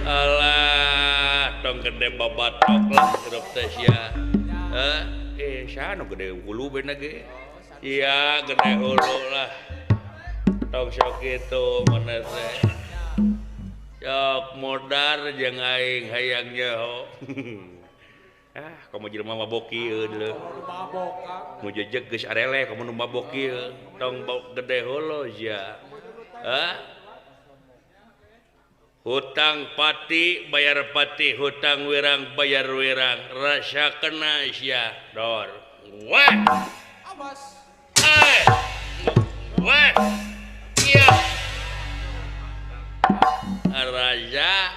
Alah, tong gede babatok lah hirup teh sia. Sana gede hulu bener ge. Iya, gede hulu lah. Tong sok itu mana teh. Sok modar jeung aing hayang nyaho. Kamu jelema mabok ieu dulu. Nu jejeg geus arele kamu nu mabok ieu. Tong gede hulu sia. Hutang pati bayar pati, hutang wirang bayar wirang, rasa kena sia dor. Wah, wah, iya, raja,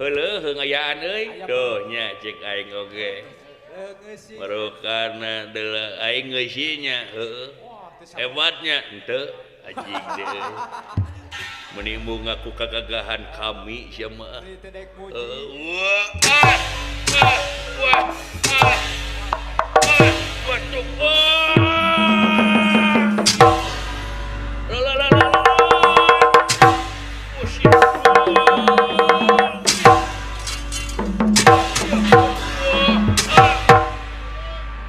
heuleuh ngayaan euy, tuh nya cek aing oge. Marukana deuleu aing ngeusinya, heueuh. Hebatnya henteu anjing deui. Menimbung ngaku kegagahan kami siapa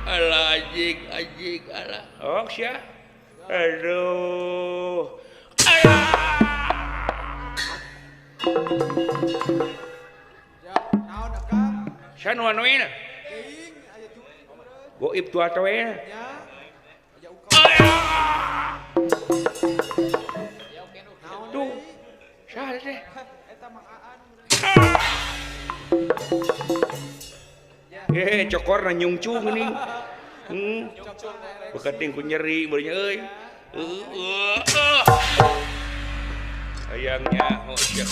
alah anjing alah oh sia aduh San wanuin goib tua we tuh sah teh cokor na nyungcung ini bekating ku nyeri beunya euy sayangnya oh sia